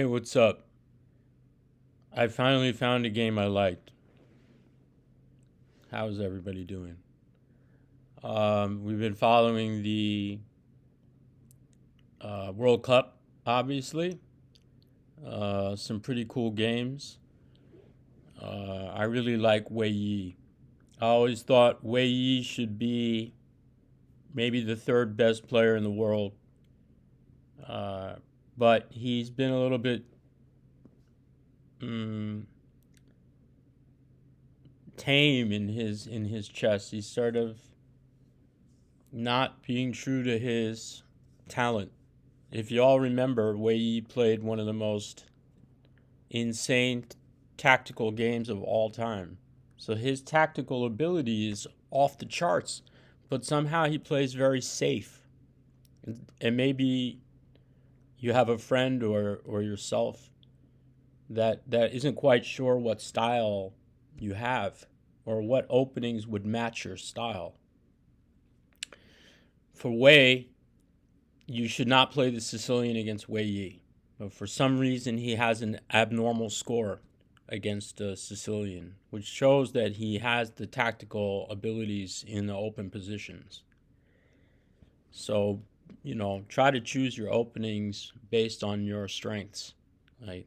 Hey, what's up? I finally found a game I liked. How's everybody doing? We've been following the World Cup, obviously. Some pretty cool games. I really like Wei Yi. I always thought Wei Yi should be maybe the third best player in the world, uh, but he's been a little bit mm, tame in his chess. He's sort of not being true to his talent. If you all remember, Wei Yi played one of the most insane tactical games of all time. So his tactical ability is off the charts, but somehow he plays very safe. And maybe you have a friend or yourself that isn't quite sure what style you have or what openings would match your style. For Wei, you should not play the Sicilian against Wei Yi. But for some reason, he has an abnormal score against the Sicilian, which shows that he has the tactical abilities in the open positions. So, try to choose your openings based on your strengths. Like,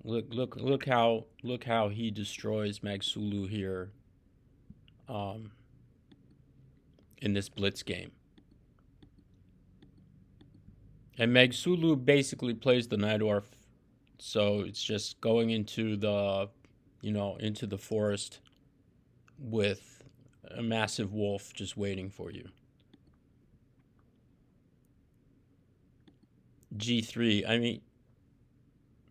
look how he destroys Magsulu here, um, in this blitz game. And Magsulu basically plays the Najdorf, so it's just going into the forest with a massive wolf just waiting for you. G3. I mean,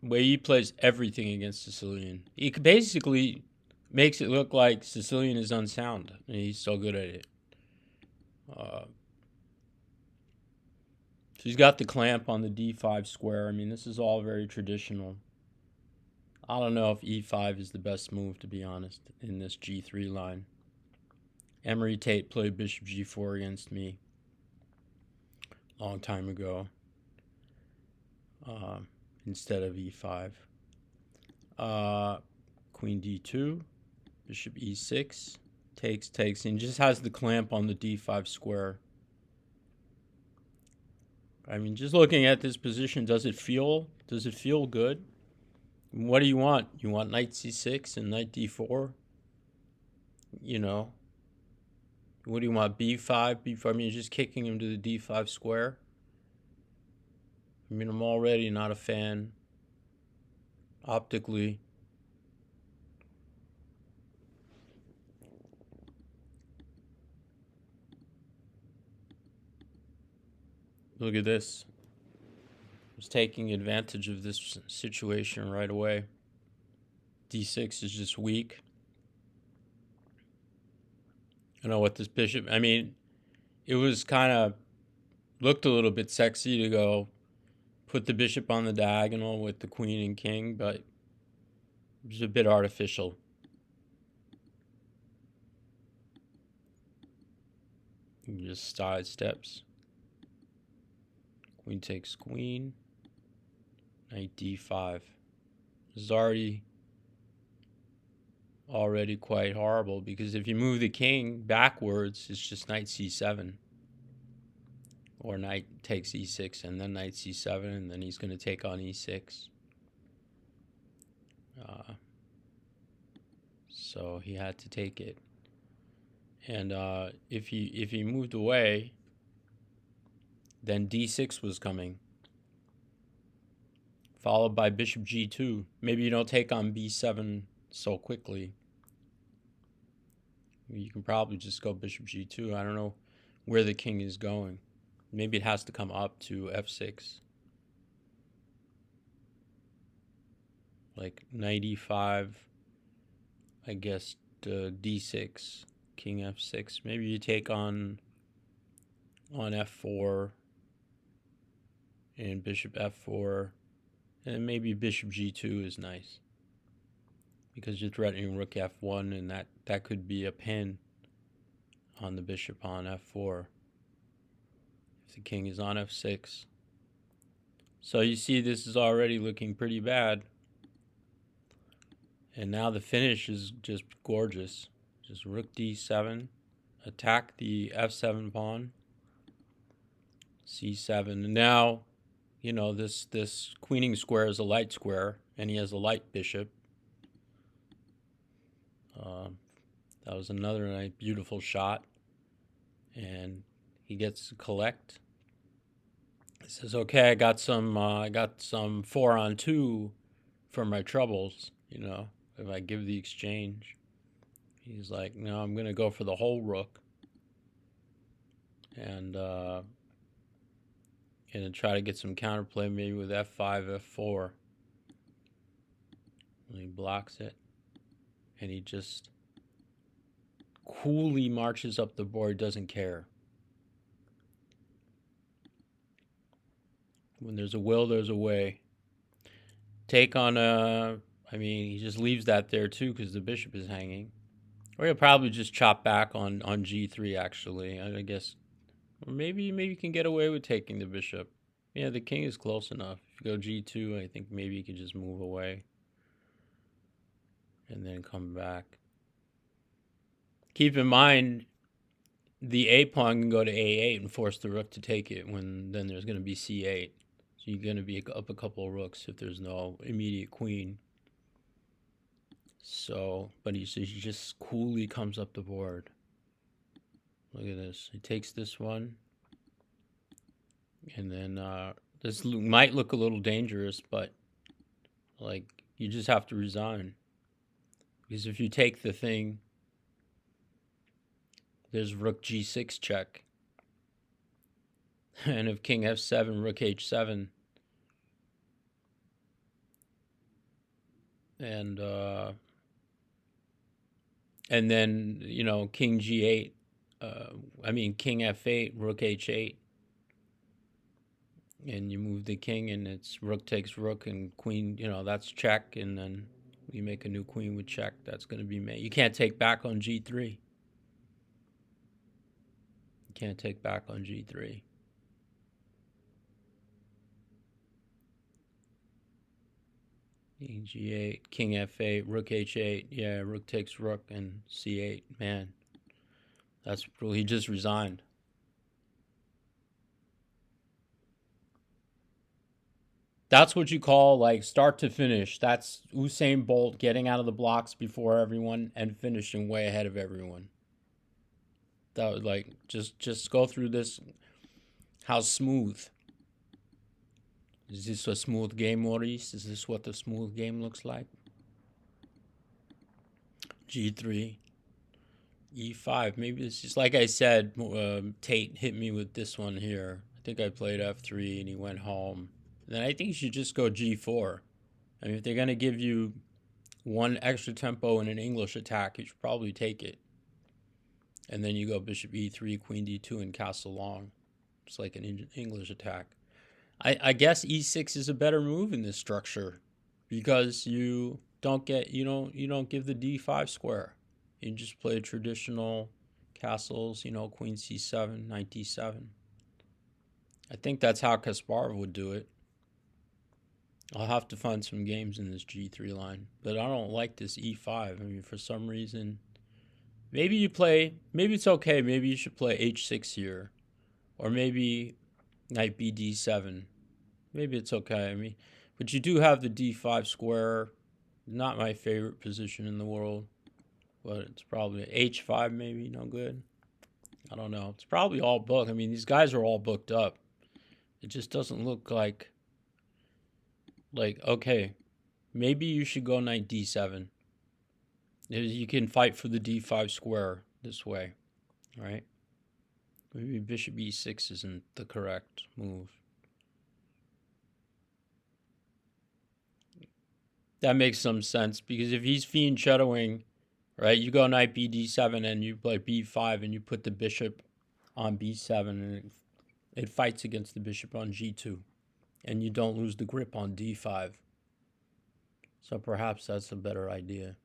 Wei Yi plays everything against Sicilian. He basically makes it look like Sicilian is unsound, and he's so good at it. Uh, so he's got the clamp on the D5 square. I mean, this is all very traditional. I don't know if E5 is the best move, to be honest, in this G3 line. Emery Tate played Bishop G4 against me a long time ago, uh, instead of E5. Queen D2, Bishop E6, takes, and just has the clamp on the D5 square. I mean, just looking at this position, does it feel good? What do you want? You want knight C6 and knight D4? You know, what do you want? B5, B4? I mean, you're just kicking him to the D5 square. I mean, I'm already not a fan optically. Look at this. I was taking advantage of this situation right away. D6 is just weak. I know what this bishop, I mean, it was kind of looked a little bit sexy to go put the bishop on the diagonal with the queen and king, but it was a bit artificial. Just side steps. Queen takes queen. Knight D5. This is already quite horrible, because if you move the king backwards, it's just knight C7. Or knight takes E6 and then knight C7, and then he's going to take on E6. So he had to take it. And if he moved away, then D6 was coming, followed by Bishop G2. Maybe you don't take on B7 so quickly. You can probably just go Bishop G2. I don't know where the king is going. Maybe it has to come up to F6. Like knight E5, I guess D6, king F6. Maybe you take on F4 and bishop F4, and maybe bishop G2 is nice, because you're threatening rook F1, and that could be a pin on the bishop on F4 if the king is on F6. So you see this is already looking pretty bad. And now the finish is just gorgeous. Just rook d7, attack the f7 pawn, c7. And now, you know, this queening square is a light square, and he has a light bishop. That was another nice, beautiful shot. And he gets to collect. He says, "Okay, I got some 4-on-2 for my troubles. You know, if I give the exchange." He's like, "No, I'm gonna go for the whole rook, and try to get some counterplay, maybe with f5, f4." And he blocks it, and he just coolly marches up the board. Doesn't care. When there's a will, there's a way. Take on a. I mean, he just leaves that there too because the bishop is hanging. Or he'll probably just chop back on g3. Actually, I guess, or maybe you can get away with taking the bishop. Yeah, the king is close enough. If you go g2, I think maybe you could just move away and then come back. Keep in mind, the a pawn can go to a8 and force the rook to take it. When then there's going to be c8. So you're going to be up a couple of rooks if there's no immediate queen. So, but he just coolly comes up the board. Look at this. He takes this one. And then this might look a little dangerous, but like you just have to resign. Because if you take the thing, there's rook g6 check. And if king f7, rook h7. And then, you know, king g8. King f8, rook h8. And you move the king, and it's rook takes rook, and queen, you know, that's check. And then you make a new queen with check. That's going to be made. You can't take back on g3. You can't take back on g3. King g8, king f8, rook h8. Yeah, rook takes rook, and c8. Man, that's brutal. He just resigned. That's what you call like start to finish. That's Usain Bolt getting out of the blocks before everyone and finishing way ahead of everyone. That was like just go through this. How smooth. Is this a smooth game, Maurice? Is this what the smooth game looks like? G3, E5. Maybe it's just like I said. Tate hit me with this one here. I think I played F3 and he went home. Then I think you should just go G4. I mean, if they're gonna give you one extra tempo in an English attack, you should probably take it. And then you go bishop E3, queen D2, and castle long. It's like an English attack. I guess E6 is a better move in this structure because you don't give the D5 square. You just play traditional castles, queen C7, knight D7. I think that's how Kasparov would do it. I'll have to find some games in this G3 line, but I don't like this E5. I mean, for some reason, maybe it's okay. Maybe you should play H6 here, or maybe knight BD7. Maybe it's okay. I mean, but you do have the D5 square. Not my favorite position in the world, but it's probably H5. Maybe no good. I don't know. It's probably all booked. I mean, these guys are all booked up. It just doesn't look like okay. Maybe you should go knight D7. You can fight for the D5 square this way, right? Maybe bishop E6 isn't the correct move. That makes some sense because if he's fianchettoing, right, you go knight BD7 and you play B5 and you put the bishop on B7 and it fights against the bishop on G2 and you don't lose the grip on D5. So perhaps that's a better idea.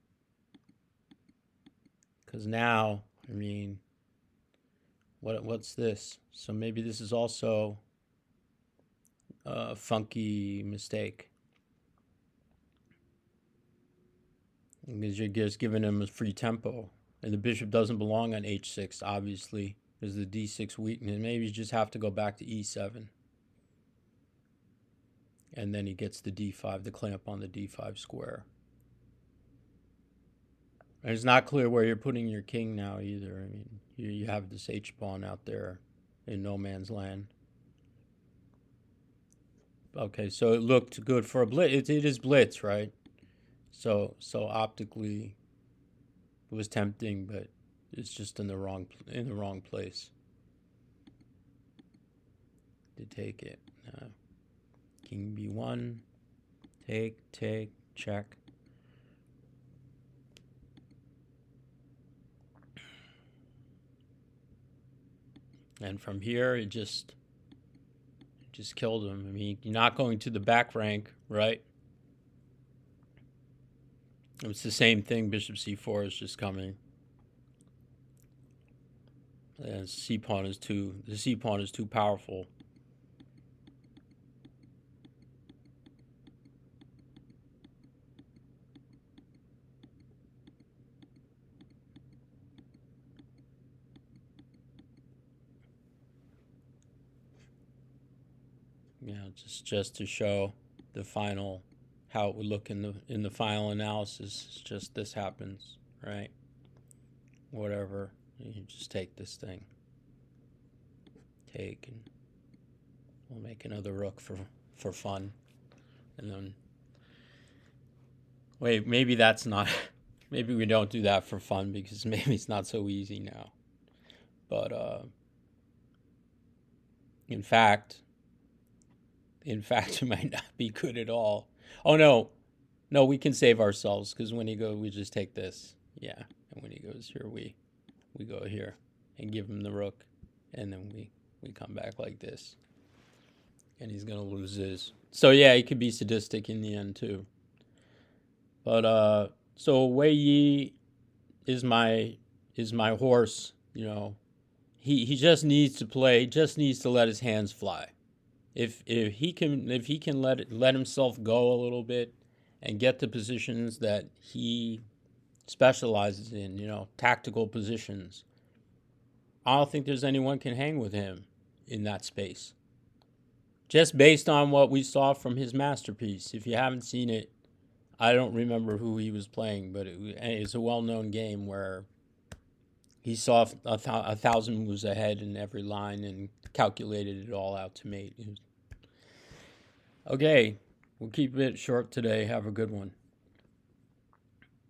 Because now, I mean, what's this? So maybe this is also funky mistake. Because you're just giving him a free tempo. And the bishop doesn't belong on h6, obviously. There's the d6 weakness. Maybe you just have to go back to e7. And then he gets the d5, the clamp on the d5 square. And it's not clear where you're putting your king now either. I mean, you have this h-pawn out there in no man's land. Okay, so it looked good for a blitz. It is blitz, right? So optically, it was tempting, but it's just in the wrong place to take it. King b1, take, check. And from here, it just killed him. I mean, you're not going to the back rank, right? It's the same thing. Bishop c4 is just coming. And the c pawn is too powerful. Yeah, just to show the final, how it would look in the final analysis. It's just this happens, right? Whatever, you just take this thing, take, and we'll make another rook for fun, and then wait, maybe that's not. Maybe we don't do that for fun because maybe it's not so easy now. But in fact, it might not be good at all. Oh no, we can save ourselves because when he goes, we just take this. Yeah, and when he goes here, we go here and give him the rook, and then we come back like this, and he's gonna lose his. So yeah, he could be sadistic in the end too. But so Wei Yi is my horse. You know, he just needs to play. Just needs to let his hands fly. If he can let himself go a little bit and get the positions that he specializes in, you know, tactical positions, I don't think there's anyone can hang with him in that space. Just based on what we saw from his masterpiece. If you haven't seen it, I don't remember who he was playing, but it's a well-known game where he saw a 1,000 moves ahead in every line and calculated it all out to mate. Okay, we'll keep it short today. Have a good one.